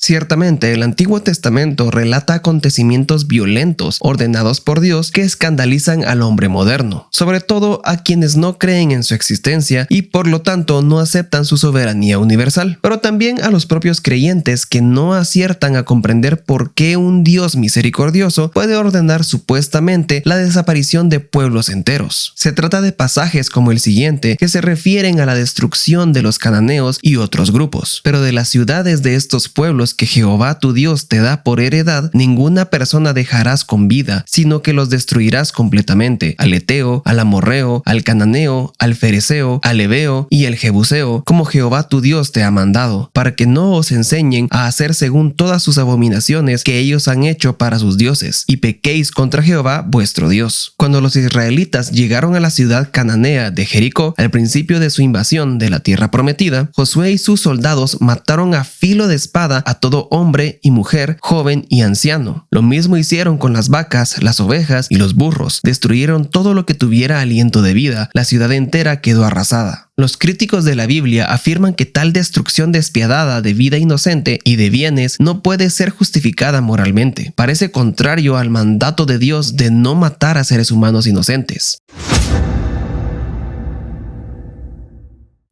Ciertamente, el Antiguo Testamento relata acontecimientos violentos ordenados por Dios que escandalizan al hombre moderno, sobre todo a quienes no creen en su existencia y por lo tanto no aceptan su soberanía universal, pero también a los propios creyentes que no aciertan a comprender por qué un Dios misericordioso puede ordenar supuestamente la desaparición de pueblos enteros. Se trata de pasajes como el siguiente que se refieren a la destrucción de los cananeos y otros grupos, pero de las ciudades de estos pueblos que Jehová tu Dios te da por heredad, ninguna persona dejarás con vida, sino que los destruirás completamente: al Eteo, al Amorreo, al Cananeo, al Fereceo, al Heveo y al Jebuseo, como Jehová tu Dios te ha mandado, para que no os enseñen a hacer según todas sus abominaciones que ellos han hecho para sus dioses, y pequéis contra Jehová vuestro Dios. Cuando los israelitas llegaron a la ciudad cananea de Jericó, al principio de su invasión de la tierra prometida, Josué y sus soldados mataron a filo de espada a todo hombre y mujer, joven y anciano. Lo mismo hicieron con las vacas, las ovejas y los burros. Destruyeron todo lo que tuviera aliento de vida. La ciudad entera quedó arrasada. Los críticos de la Biblia afirman que tal destrucción despiadada de vida inocente y de bienes no puede ser justificada moralmente. Parece contrario al mandato de Dios de no matar a seres humanos inocentes.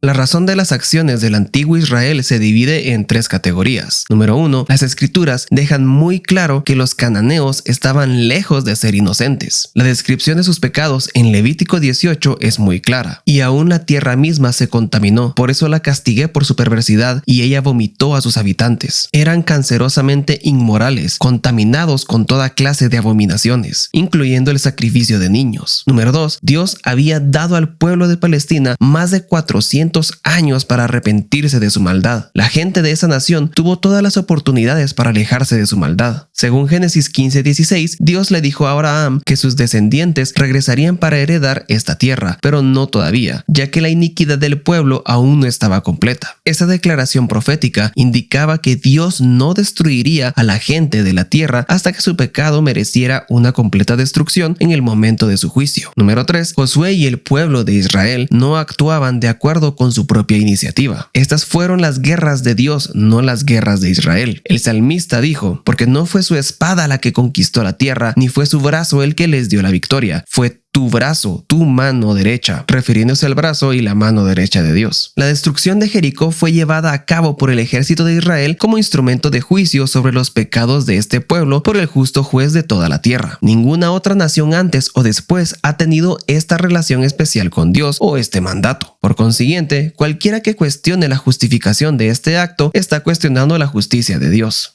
La razón de las acciones del antiguo Israel se divide en tres categorías. Número 1. Las escrituras dejan muy claro que los cananeos estaban lejos de ser inocentes. La descripción de sus pecados en Levítico 18 es muy clara. Y aún la tierra misma se contaminó, por eso la castigué por su perversidad y ella vomitó a sus habitantes. Eran cancerosamente inmorales, contaminados con toda clase de abominaciones, incluyendo el sacrificio de niños. Número 2. Dios había dado al pueblo de Palestina más de 400 años para arrepentirse de su maldad. La gente de esa nación tuvo todas las oportunidades para alejarse de su maldad. Según Génesis 15:16, Dios le dijo a Abraham que sus descendientes regresarían para heredar esta tierra, pero no todavía, ya que la iniquidad del pueblo aún no estaba completa. Esa declaración profética indicaba que Dios no destruiría a la gente de la tierra hasta que su pecado mereciera una completa destrucción en el momento de su juicio. Número 3. Josué y el pueblo de Israel no actuaban de acuerdo con su propia iniciativa. Estas fueron las guerras de Dios, no las guerras de Israel. El salmista dijo: porque no fue su espada la que conquistó la tierra, ni fue su brazo el que les dio la victoria, fue tu brazo, tu mano derecha, refiriéndose al brazo y la mano derecha de Dios. La destrucción de Jericó fue llevada a cabo por el ejército de Israel como instrumento de juicio sobre los pecados de este pueblo por el justo juez de toda la tierra. Ninguna otra nación antes o después ha tenido esta relación especial con Dios o este mandato. Por consiguiente, cualquiera que cuestione la justificación de este acto está cuestionando la justicia de Dios.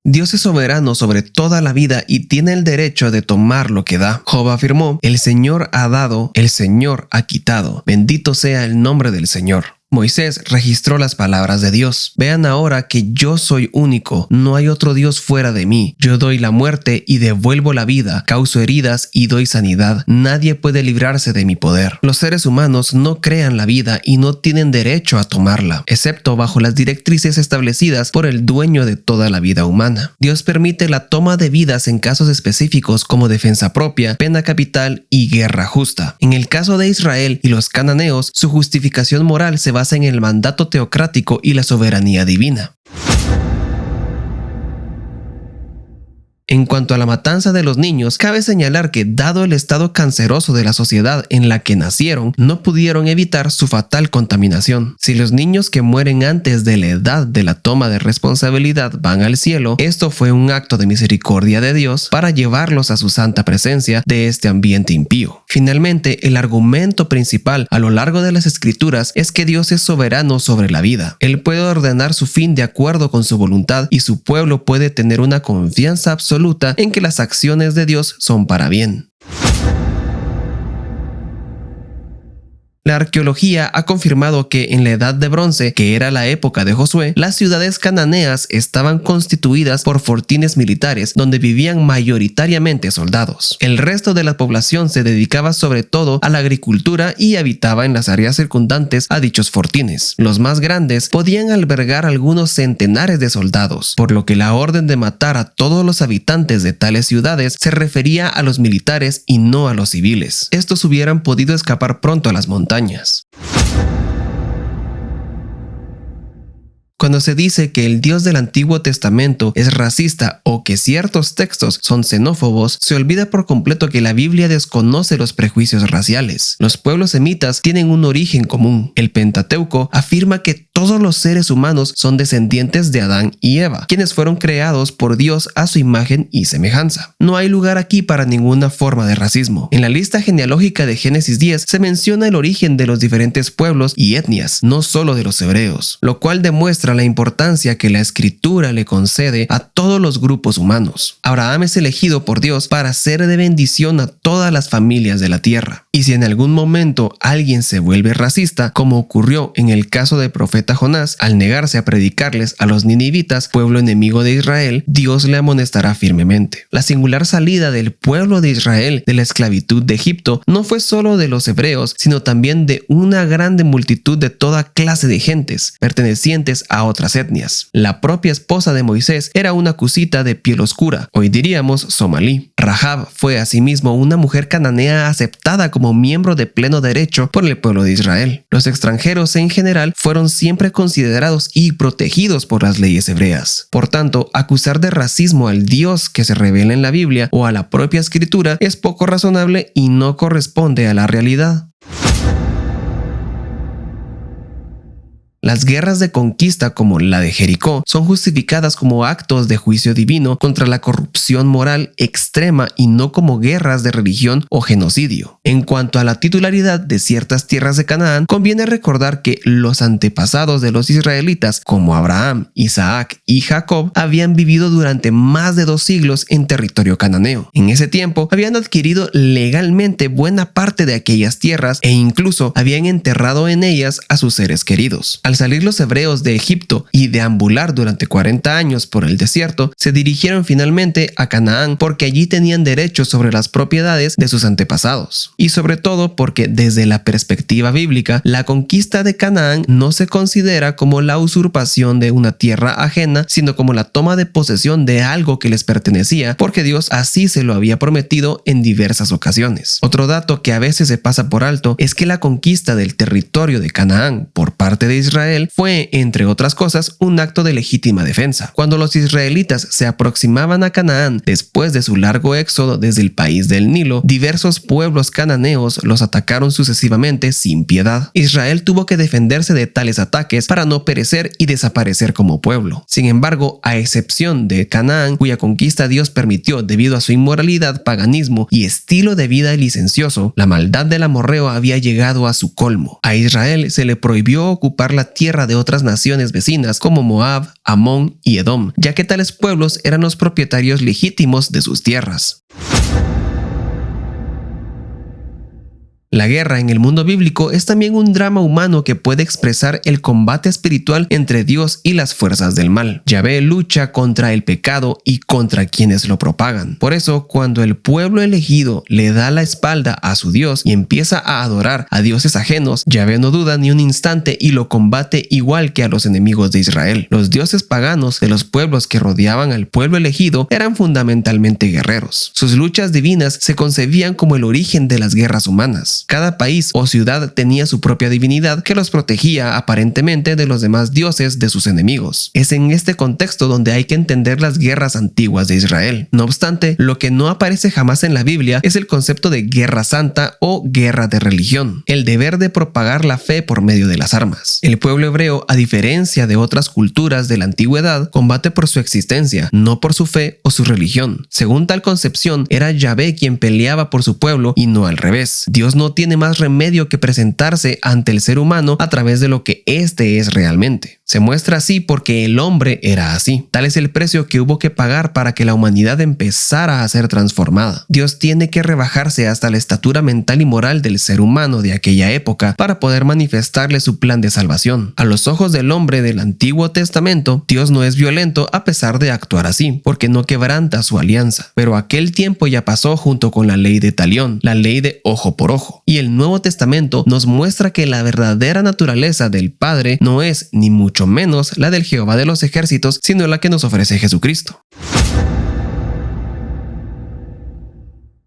Dios es soberano sobre toda la vida y tiene el derecho de tomar lo que da. Job afirmó: el Señor ha dado, el Señor ha quitado. Bendito sea el nombre del Señor. Moisés registró las palabras de Dios: vean ahora que yo soy único, no hay otro Dios fuera de mí. Yo doy la muerte y devuelvo la vida, causo heridas y doy sanidad. Nadie puede librarse de mi poder. Los seres humanos no crean la vida y no tienen derecho a tomarla, excepto bajo las directrices establecidas por el dueño de toda la vida humana. Dios permite la toma de vidas en casos específicos como defensa propia, pena capital y guerra justa. En el caso de Israel y los cananeos, su justificación moral se basa en el mandato teocrático y la soberanía divina. En cuanto a la matanza de los niños, cabe señalar que, dado el estado canceroso de la sociedad en la que nacieron, no pudieron evitar su fatal contaminación. Si los niños que mueren antes de la edad de la toma de responsabilidad van al cielo, esto fue un acto de misericordia de Dios para llevarlos a su santa presencia de este ambiente impío. Finalmente, el argumento principal a lo largo de las Escrituras es que Dios es soberano sobre la vida. Él puede ordenar su fin de acuerdo con su voluntad y su pueblo puede tener una confianza absoluta en que las acciones de Dios son para bien. La arqueología ha confirmado que en la Edad de Bronce, que era la época de Josué, las ciudades cananeas estaban constituidas por fortines militares donde vivían mayoritariamente soldados. El resto de la población se dedicaba sobre todo a la agricultura y habitaba en las áreas circundantes a dichos fortines. Los más grandes podían albergar algunos centenares de soldados, por lo que la orden de matar a todos los habitantes de tales ciudades se refería a los militares y no a los civiles. Estos hubieran podido escapar pronto a las montañas. Cuando se dice que el Dios del Antiguo Testamento es racista o que ciertos textos son xenófobos, se olvida por completo que la Biblia desconoce los prejuicios raciales. Los pueblos semitas tienen un origen común. El Pentateuco afirma que todos los seres humanos son descendientes de Adán y Eva, quienes fueron creados por Dios a su imagen y semejanza. No hay lugar aquí para ninguna forma de racismo. En la lista genealógica de Génesis 10 se menciona el origen de los diferentes pueblos y etnias, no solo de los hebreos, lo cual demuestra la importancia que la Escritura le concede a todos los grupos humanos. Abraham es elegido por Dios para ser de bendición a todas las familias de la tierra. Y si en algún momento alguien se vuelve racista, como ocurrió en el caso del profeta Jonás, al negarse a predicarles a los ninivitas, pueblo enemigo de Israel, Dios le amonestará firmemente. La singular salida del pueblo de Israel de la esclavitud de Egipto no fue solo de los hebreos, sino también de una grande multitud de toda clase de gentes, pertenecientes a otras etnias. La propia esposa de Moisés era una cusita de piel oscura, hoy diríamos somalí. Rahab fue asimismo una mujer cananea aceptada como miembro de pleno derecho por el pueblo de Israel. Los extranjeros en general fueron siempre considerados y protegidos por las leyes hebreas. Por tanto, acusar de racismo al Dios que se revela en la Biblia o a la propia Escritura es poco razonable y no corresponde a la realidad. Las guerras de conquista como la de Jericó son justificadas como actos de juicio divino contra la corrupción moral extrema y no como guerras de religión o genocidio. En cuanto a la titularidad de ciertas tierras de Canaán, conviene recordar que los antepasados de los israelitas, como Abraham, Isaac y Jacob, habían vivido durante más de 2 siglos en territorio cananeo. En ese tiempo habían adquirido legalmente buena parte de aquellas tierras e incluso habían enterrado en ellas a sus seres queridos. Al salir los hebreos de Egipto y deambular durante 40 años por el desierto, se dirigieron finalmente a Canaán porque allí tenían derechos sobre las propiedades de sus antepasados. Y sobre todo porque desde la perspectiva bíblica, la conquista de Canaán no se considera como la usurpación de una tierra ajena, sino como la toma de posesión de algo que les pertenecía, porque Dios así se lo había prometido en diversas ocasiones. Otro dato que a veces se pasa por alto es que la conquista del territorio de Canaán por parte de Israel fue, entre otras cosas, un acto de legítima defensa. Cuando los israelitas se aproximaban a Canaán después de su largo éxodo desde el país del Nilo, diversos pueblos cananeos los atacaron sucesivamente sin piedad. Israel tuvo que defenderse de tales ataques para no perecer y desaparecer como pueblo. Sin embargo, a excepción de Canaán, cuya conquista Dios permitió debido a su inmoralidad, paganismo y estilo de vida licencioso, la maldad del amorreo había llegado a su colmo. A Israel se le prohibió ocupar la tierra de otras naciones vecinas como Moab, Amón y Edom, ya que tales pueblos eran los propietarios legítimos de sus tierras. La guerra en el mundo bíblico es también un drama humano que puede expresar el combate espiritual entre Dios y las fuerzas del mal. Yahvé lucha contra el pecado y contra quienes lo propagan. Por eso, cuando el pueblo elegido le da la espalda a su Dios y empieza a adorar a dioses ajenos, Yahvé no duda ni un instante y lo combate igual que a los enemigos de Israel. Los dioses paganos de los pueblos que rodeaban al pueblo elegido eran fundamentalmente guerreros. Sus luchas divinas se concebían como el origen de las guerras humanas. Cada país o ciudad tenía su propia divinidad que los protegía aparentemente de los demás dioses de sus enemigos. Es en este contexto donde hay que entender las guerras antiguas de Israel. No obstante, lo que no aparece jamás en la Biblia es el concepto de guerra santa o guerra de religión, el deber de propagar la fe por medio de las armas. El pueblo hebreo, a diferencia de otras culturas de la antigüedad, combate por su existencia, no por su fe o su religión. Según tal concepción, era Yahvé quien peleaba por su pueblo y no al revés. Dios no tiene más remedio que presentarse ante el ser humano a través de lo que éste es realmente. Se muestra así porque el hombre era así. Tal es el precio que hubo que pagar para que la humanidad empezara a ser transformada. Dios tiene que rebajarse hasta la estatura mental y moral del ser humano de aquella época para poder manifestarle su plan de salvación. A los ojos del hombre del Antiguo Testamento, Dios no es violento a pesar de actuar así, porque no quebranta su alianza. Pero aquel tiempo ya pasó junto con la ley de Talión, la ley de ojo por ojo. Y el Nuevo Testamento nos muestra que la verdadera naturaleza del Padre no es ni mucho menos la del Jehová de los ejércitos, sino la que nos ofrece Jesucristo.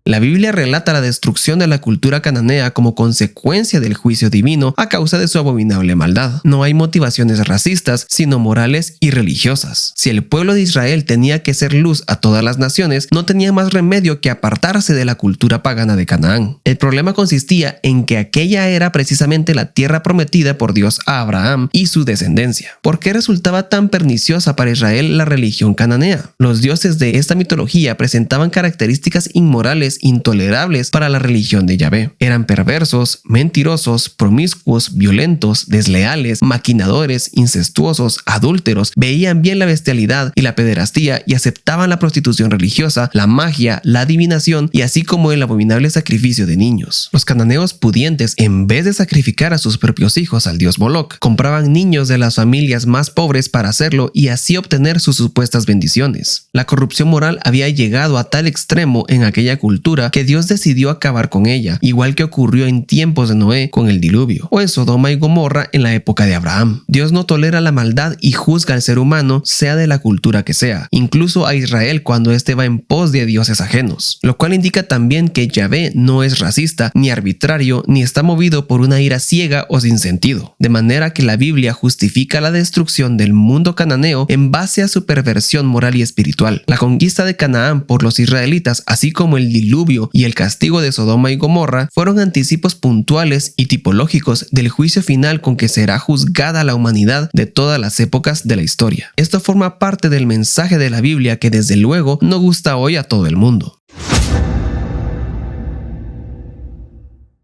La Biblia relata la destrucción de la cultura cananea como consecuencia del juicio divino a causa de su abominable maldad. No hay motivaciones racistas, sino morales y religiosas. Si el pueblo de Israel tenía que ser luz a todas las naciones, no tenía más remedio que apartarse de la cultura pagana de Canaán. El problema consistía en que aquella era precisamente la tierra prometida por Dios a Abraham y su descendencia. ¿Por qué resultaba tan perniciosa para Israel la religión cananea? Los dioses de esta mitología presentaban características inmorales intolerables para la religión de Yahvé. Eran perversos, mentirosos, promiscuos, violentos, desleales, maquinadores, incestuosos, adúlteros, veían bien la bestialidad y la pederastía y aceptaban la prostitución religiosa, la magia, la adivinación y así como el abominable sacrificio de niños. Los cananeos pudientes, en vez de sacrificar a sus propios hijos al dios Moloch, compraban niños de las familias más pobres para hacerlo y así obtener sus supuestas bendiciones. La corrupción moral había llegado a tal extremo en aquella cultura que Dios decidió acabar con ella, igual que ocurrió en tiempos de Noé con el diluvio, o en Sodoma y Gomorra en la época de Abraham. Dios no tolera la maldad y juzga al ser humano, sea de la cultura que sea, incluso a Israel cuando éste va en pos de dioses ajenos, lo cual indica también que Yahvé no es racista, ni arbitrario, ni está movido por una ira ciega o sin sentido, de manera que la Biblia justifica la destrucción del mundo cananeo en base a su perversión moral y espiritual. La conquista de Canaán por los israelitas, así como el diluvio y el castigo de Sodoma y Gomorra, fueron anticipos puntuales y tipológicos del juicio final con que será juzgada la humanidad de todas las épocas de la historia. Esto forma parte del mensaje de la Biblia que desde luego no gusta hoy a todo el mundo.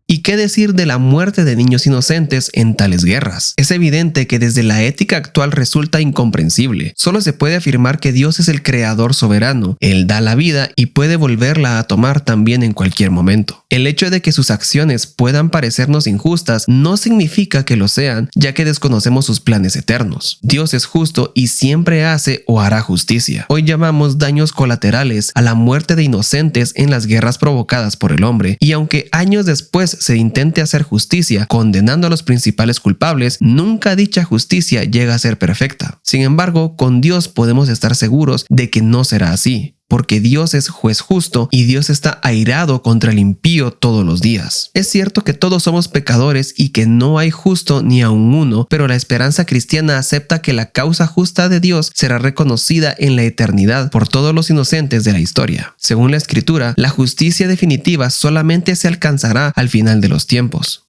¿Y qué decir de la muerte de niños inocentes en tales guerras? Es evidente que desde la ética actual resulta incomprensible. Solo se puede afirmar que Dios es el creador soberano. Él da la vida y puede volverla a tomar también en cualquier momento. El hecho de que sus acciones puedan parecernos injustas no significa que lo sean, ya que desconocemos sus planes eternos. Dios es justo y siempre hace o hará justicia. Hoy llamamos daños colaterales a la muerte de inocentes en las guerras provocadas por el hombre, y aunque años después se intente hacer justicia condenando a los principales culpables, nunca dicha justicia llega a ser perfecta. Sin embargo, con Dios podemos estar seguros de que no será así, porque Dios es juez justo y Dios está airado contra el impío todos los días. Es cierto que todos somos pecadores y que no hay justo ni aun uno, pero la esperanza cristiana acepta que la causa justa de Dios será reconocida en la eternidad por todos los inocentes de la historia. Según la Escritura, la justicia definitiva solamente se alcanzará al final de los tiempos.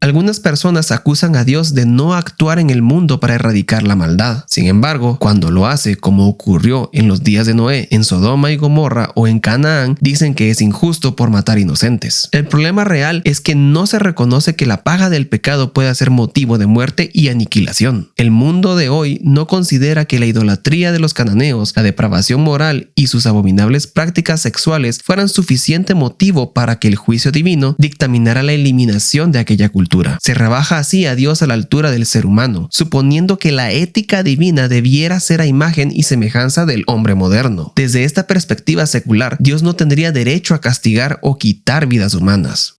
Algunas personas acusan a Dios de no actuar en el mundo para erradicar la maldad. Sin embargo, cuando lo hace, como ocurrió en los días de Noé, en Sodoma y Gomorra o en Canaán, dicen que es injusto por matar inocentes. El problema real es que no se reconoce que la paga del pecado pueda ser motivo de muerte y aniquilación. El mundo de hoy no considera que la idolatría de los cananeos, la depravación moral y sus abominables prácticas sexuales fueran suficiente motivo para que el juicio divino dictaminara la eliminación de aquella cultura. Se rebaja así a Dios a la altura del ser humano, suponiendo que la ética divina debiera ser a imagen y semejanza del hombre moderno. Desde esta perspectiva secular, Dios no tendría derecho a castigar o quitar vidas humanas.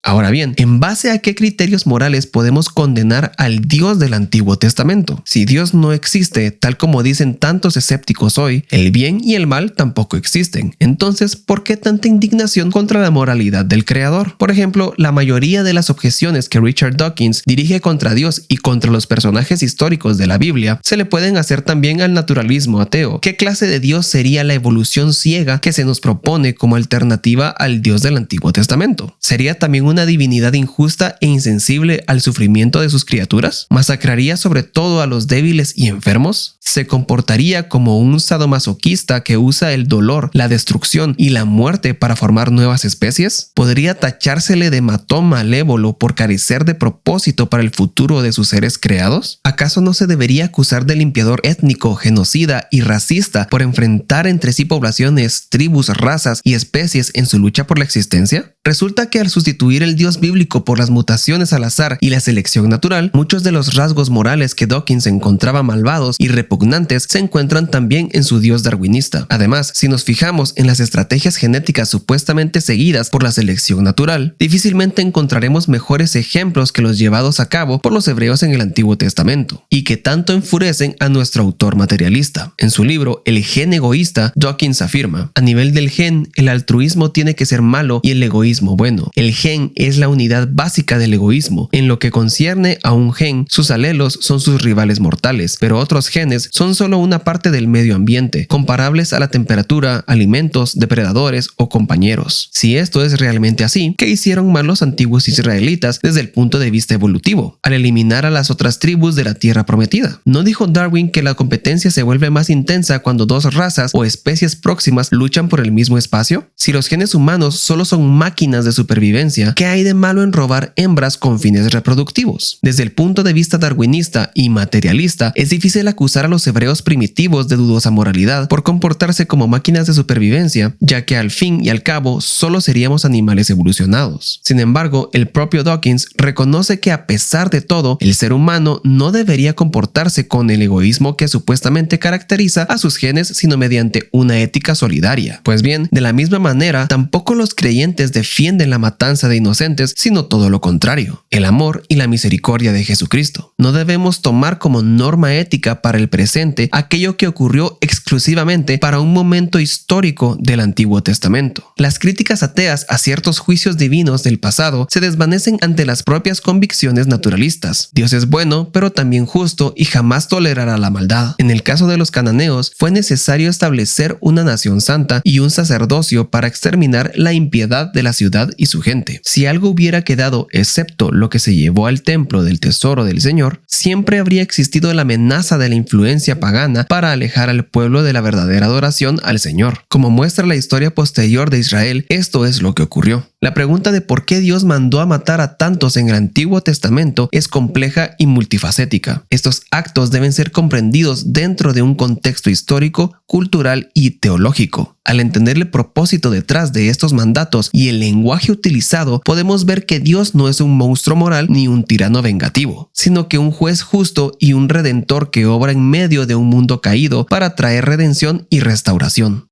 Ahora bien, ¿en base a qué criterios morales podemos condenar al Dios del Antiguo Testamento? Si Dios no existe, tal como dicen tantos escépticos hoy, el bien y el mal tampoco existen. Entonces, ¿por qué tanta indignación contra la moralidad del Creador? Por ejemplo, la mayoría de las objeciones que Richard Dawkins dirige contra Dios y contra los personajes históricos de la Biblia se le pueden hacer también al naturalismo ateo. ¿Qué clase de Dios sería la evolución ciega que se nos propone como alternativa al Dios del Antiguo Testamento? ¿Sería también una divinidad injusta e insensible al sufrimiento de sus criaturas? ¿Masacraría sobre todo a los débiles y enfermos? ¿Se comportaría como un sadomasoquista que usa el dolor, la destrucción y la muerte para formar nuevas especies? ¿Podría tachársele de matón malévolo por carecer de propósito para el futuro de sus seres creados? ¿Acaso no se debería acusar de limpiador étnico, genocida y racista por enfrentar entre sí poblaciones, tribus, razas y especies en su lucha por la existencia? Resulta que al sustituir sustituir el Dios bíblico por las mutaciones al azar y la selección natural, muchos de los rasgos morales que Dawkins encontraba malvados y repugnantes se encuentran también en su Dios darwinista. Además, si nos fijamos en las estrategias genéticas supuestamente seguidas por la selección natural, difícilmente encontraremos mejores ejemplos que los llevados a cabo por los hebreos en el Antiguo Testamento, y que tanto enfurecen a nuestro autor materialista. En su libro El gen egoísta, Dawkins afirma: a nivel del gen, el altruismo tiene que ser malo y el egoísmo bueno. El gen es la unidad básica del egoísmo. En lo que concierne a un gen, sus alelos son sus rivales mortales, pero otros genes son solo una parte del medio ambiente, comparables a la temperatura, alimentos, depredadores o compañeros. Si esto es realmente así, ¿qué hicieron mal los antiguos israelitas desde el punto de vista evolutivo, al eliminar a las otras tribus de la tierra prometida? ¿No dijo Darwin que la competencia se vuelve más intensa cuando dos razas o especies próximas luchan por el mismo espacio? Si los genes humanos solo son máquinas de supervivencia, ¿qué hay de malo en robar hembras con fines reproductivos? Desde el punto de vista darwinista y materialista, es difícil acusar a los hebreos primitivos de dudosa moralidad por comportarse como máquinas de supervivencia, ya que al fin y al cabo solo seríamos animales evolucionados. Sin embargo, el propio Dawkins reconoce que a pesar de todo, el ser humano no debería comportarse con el egoísmo que supuestamente caracteriza a sus genes, sino mediante una ética solidaria. Pues bien, de la misma manera, tampoco los creyentes defienden la matanza de inocentes, sino todo lo contrario, el amor y la misericordia de Jesucristo. No debemos tomar como norma ética para el presente aquello que ocurrió exclusivamente para un momento histórico del Antiguo Testamento. Las críticas ateas a ciertos juicios divinos del pasado se desvanecen ante las propias convicciones naturalistas. Dios es bueno, pero también justo y jamás tolerará la maldad. En el caso de los cananeos, fue necesario establecer una nación santa y un sacerdocio para exterminar la impiedad de la ciudad y su gente. Si algo hubiera quedado excepto lo que se llevó al templo del tesoro del Señor, siempre habría existido la amenaza de la influencia pagana para alejar al pueblo de la verdadera adoración al Señor. Como muestra la historia posterior de Israel, esto es lo que ocurrió. La pregunta de por qué Dios mandó a matar a tantos en el Antiguo Testamento es compleja y multifacética. Estos actos deben ser comprendidos dentro de un contexto histórico, cultural y teológico. Al entender el propósito detrás de estos mandatos y el lenguaje utilizado, podemos ver que Dios no es un monstruo moral ni un tirano vengativo, sino que un juez justo y un redentor que obra en medio de un mundo caído para traer redención y restauración.